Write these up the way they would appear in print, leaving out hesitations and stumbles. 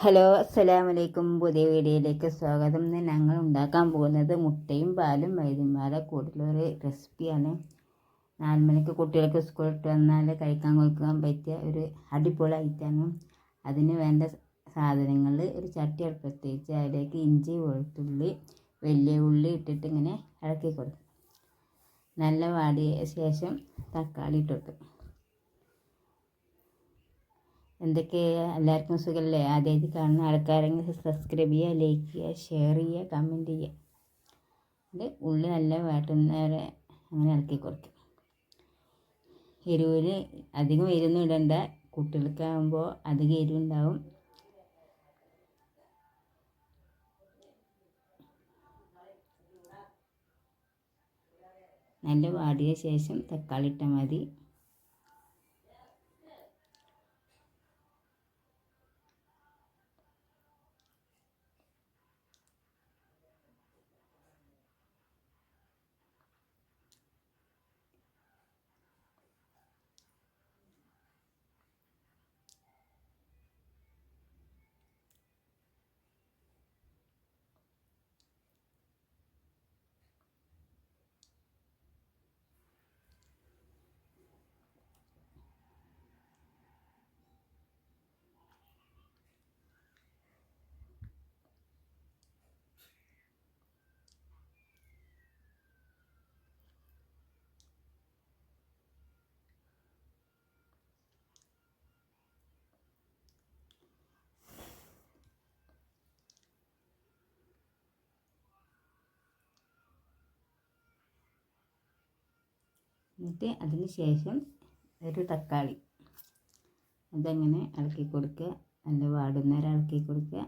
Hello, അസ്സലാമു അലൈക്കും. പുതിയ വീഡിയോയിലേക്ക് സ്വാഗതം. ഇന്ന് ഞങ്ങൾ ഉണ്ടാക്കാൻ പോകുന്നത് മുട്ടയും പാലും വൈദ്യന്മാരെ കൂടുതലൊരു റെസിപ്പിയാണ്. 4 മണിക്ക് കുട്ടികൾക്ക് സ്കൂൾ ഇട്ട് വന്നാൽ കഴിക്കാൻ കൊടുക്കാൻ പറ്റിയ ഒരു അടിപൊളി ഐറ്റമാണ്. അതിന് വേണ്ട സാധനങ്ങൾ: ഒരു ചട്ടി അടുപ്പത്ത് വെച്ച് അതിലേക്ക് ഇഞ്ചി, വെളുത്തുള്ളി, വലിയ ഉള്ളി ഇട്ടിട്ട് ഇങ്ങനെ ഇളക്കി കൊടുക്കും. നല്ല വാടിയ ശേഷം തക്കാളി ഇട്ടിട്ട്. എന്തൊക്കെയാണ്, എല്ലാവർക്കും സുഖമല്ലേ? ആദ്യമായിട്ട് കാണുന്ന ആൾക്കാരെങ്കിൽ സബ്സ്ക്രൈബ് ചെയ്യുക, ലൈക്ക് ചെയ്യുക, ഷെയർ ചെയ്യുക, കമൻറ്റ് ചെയ്യുക. ഇത് ഉള്ളി നല്ല വാട്ടുന്നവരെ അങ്ങനെ ഇളക്കി കൊടുക്കും. എരിവിന് അധികം എരിവൊന്നും ഇടണ്ട, കുട്ടികൾക്കാകുമ്പോൾ അധികം എരിവുണ്ടാവും. നല്ല വാടിയ ശേഷം തക്കാളി ഇട്ടാൽ മതി. എന്നിട്ട് അതിന് ശേഷം ഒരു തക്കാളി അതങ്ങനെ ഇളക്കി കൊടുക്കുക. നല്ല വാടുന്നേരം ഇളക്കി കൊടുക്കുക.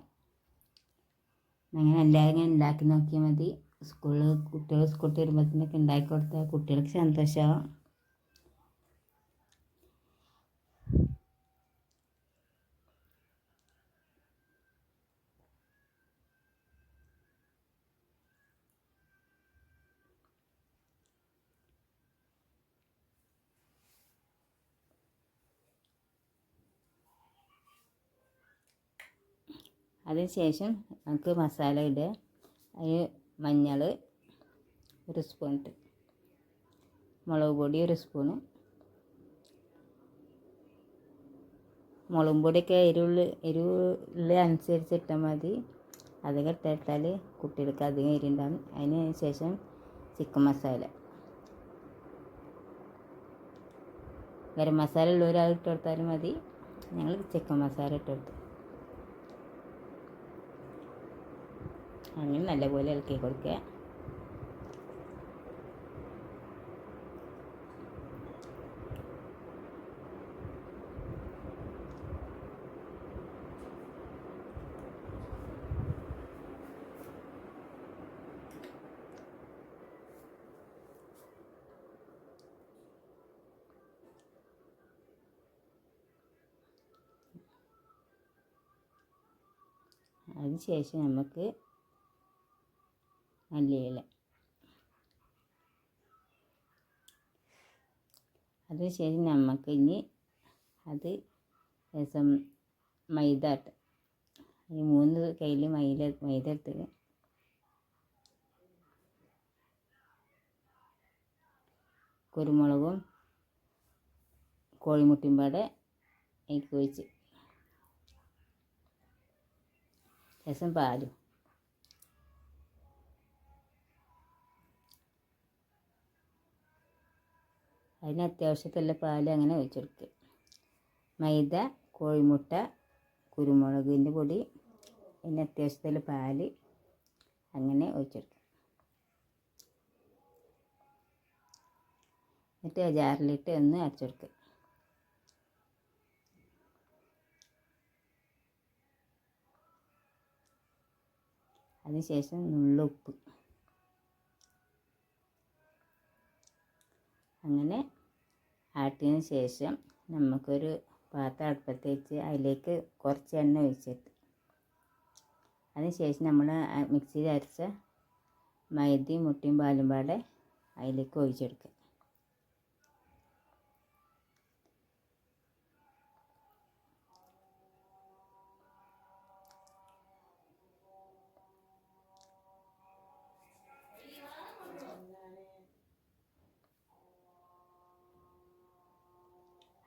അങ്ങനെ എല്ലാവരും ഉണ്ടാക്കി നോക്കിയാൽ മതി. കുട്ടികൾ സ്കൂളിൽ വരുമ്പോഴത്തേനൊക്കെ ഉണ്ടാക്കി കൊടുത്താൽ കുട്ടികൾക്ക് സന്തോഷമാവും. അതിന് ശേഷം നമുക്ക് മസാല ഇടുക. അതിന് മഞ്ഞൾ 1 സ്പൂൺ ഇട്ട്, മുളക് പൊടി 1 സ്പൂണ്. മുളക് പൊടിയൊക്കെ എരിവുള്ള അനുസരിച്ച് ഇട്ടാൽ മതി. അധികം ഇട്ടാൽ കുട്ടികൾക്ക് അധികം എരിവുണ്ടാകും. അതിന് ശേഷം ചിക്കൻ മസാല, ഗരം മസാല ഉള്ളവർ ഇട്ട് കൊടുത്താലും മതി. ഞങ്ങൾ ചിക്കൻ മസാല ഇട്ട് കൊടുത്തു. അങ്ങനെ നല്ലപോലെ ഇളക്കി കൊടുക്കുക. അതിന് ശേഷം നമുക്ക് മല്ലിയില, അതിന് ശേഷം നമുക്ക് ഇനി അത് ശേഷം മൈദ ഇട്ട്, ഈ 3 കയ്യിൽ മൈദ ഇട്ട് കുരുമുളകും കോഴിമുട്ടയും പാടെ അതിലേക്ക് ഒഴിച്ച് ശേഷം പാലും, അതിന് അത്യാവശ്യത്തുള്ള പാൽ അങ്ങനെ ഒഴിച്ചെടുക്കുക. മൈദ, കോഴിമുട്ട, കുരുമുളകിൻ്റെ പൊടി, അതിന് അത്യാവശ്യത്തുള്ള പാൽ അങ്ങനെ ഒഴിച്ചെടുക്കുക. എന്നിട്ട് ജാറിലിട്ട് ഒന്ന് അരച്ചെടുക്കുക. അതിനുശേഷം നുള്ളുപ്പ്. അങ്ങനെ ആട്ടിയതിന് ശേഷം നമുക്കൊരു പാത്രം അടുപ്പത്ത് വെച്ച് അതിലേക്ക് കുറച്ച് എണ്ണ ഒഴിച്ചിട്ട് അതിനുശേഷം നമ്മൾ മിക്സിയിൽ അരച്ച മൈദയും മുട്ടയും പാലും പാടെ അതിലേക്ക് ഒഴിച്ചെടുക്കുക.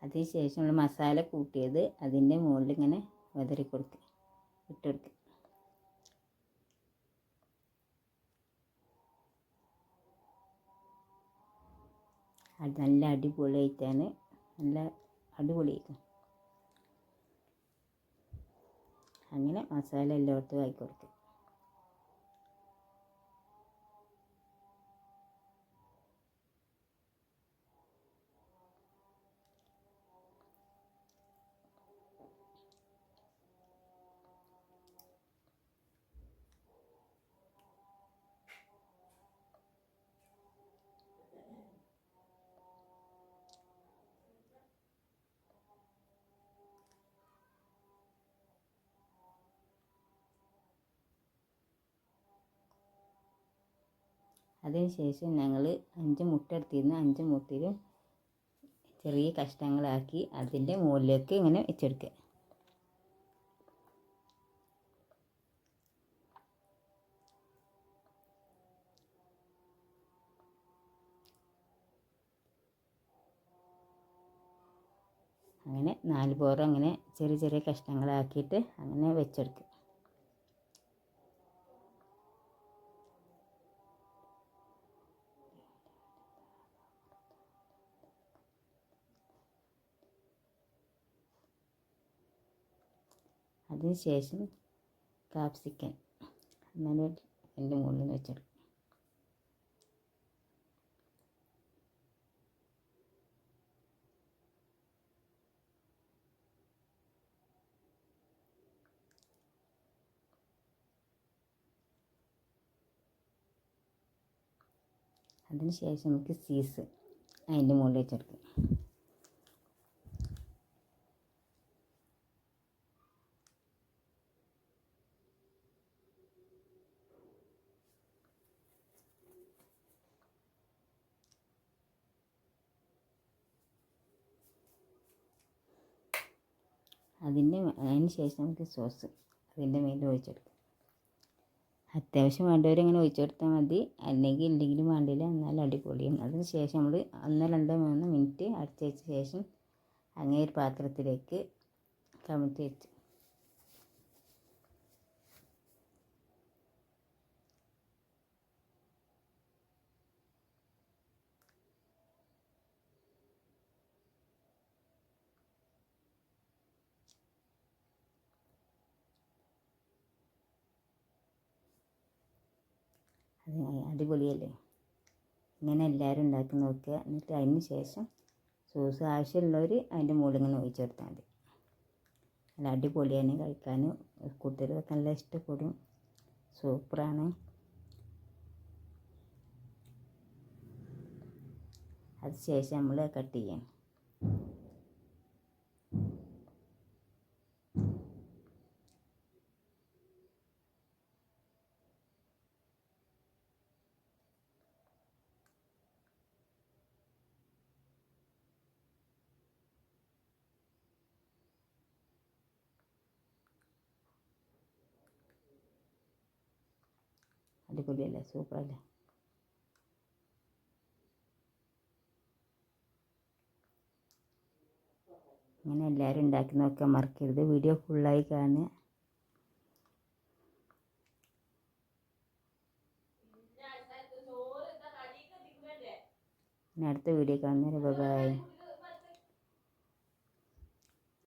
അതിന് ശേഷം നമ്മൾ മസാല കൂട്ടിയത് അതിൻ്റെ മുകളിൽ ഇങ്ങനെ വിതറി കൊടുക്കുക, ഇട്ട് കൊടുക്കുക. അത് നല്ല അടിപൊളിയായിട്ടാണ്, നല്ല അടിപൊളിയായിരിക്കും. അങ്ങനെ മസാല എല്ലായിടത്തും ആക്കി കൊടുക്കുക. അതിന് ശേഷം ഞങ്ങൾ 5 മുട്ട എടുത്തിരുന്നു. 5 മുട്ടയിലും ചെറിയ കഷ്ണങ്ങളാക്കി അതിൻ്റെ മുകളിലേക്ക് ഇങ്ങനെ വെച്ചെടുക്കുക. അങ്ങനെ 4 പോറ അങ്ങനെ ചെറിയ ചെറിയ കഷ്ണങ്ങളാക്കിയിട്ട് അങ്ങനെ വെച്ചെടുക്കുക. അതിന് ശേഷം കാപ്സിക്കൻ അങ്ങനെ അതിൻ്റെ മുകളിൽ വെച്ചെടുക്കും. അതിന് ശേഷം നമുക്ക് ചീസ് അതിൻ്റെ മുകളിൽ വെച്ചെടുക്കും. അതിന് ശേഷം നമുക്ക് സോസ് അതിൻ്റെ മേലെ ഒഴിച്ചെടുക്കും. അത്യാവശ്യം വേണ്ടവർ ഇങ്ങനെ ഒഴിച്ചു കൊടുത്താൽ മതി, അല്ലെങ്കിൽ ഇല്ലെങ്കിലും വേണ്ടില്ല, എന്നാൽ അടിപൊളിയാണ്. അതിന് ശേഷം നമ്മൾ 1, 2, 3 മിനിറ്റ് അടച്ച് വെച്ച ശേഷം അങ്ങനെ ഒരു പാത്രത്തിലേക്ക് കമഴ്ത്തി വെച്ച് അത് അടിപൊളിയല്ലേ. ഇങ്ങനെ എല്ലാവരും ഉണ്ടാക്കി നോക്കുക. എന്നിട്ട് അതിന് ശേഷം സോസ് ആവശ്യമുള്ളവർ അതിൻ്റെ മുകളിൽ ഇങ്ങനെ ഒഴിച്ച് കൊടുത്താൽ മതി. നല്ല അടിപൊളിയാണ് കഴിക്കാൻ, കുട്ടികൾക്ക് നല്ല ഇഷ്ടപ്പെടും, സൂപ്പറാണ്. അത് ശേഷം നമ്മൾ കട്ട് ചെയ്യണം. അടിപൊളിയല്ലേ, സൂപ്പറല്ലേ. ഇങ്ങനെ എല്ലാവരും ഉണ്ടാക്കി നോക്കാൻ മറക്കരുത്. വീഡിയോ ഫുള്ളായി കാണുക. അടുത്ത വീഡിയോ കാണുന്നവരെ ബൈ.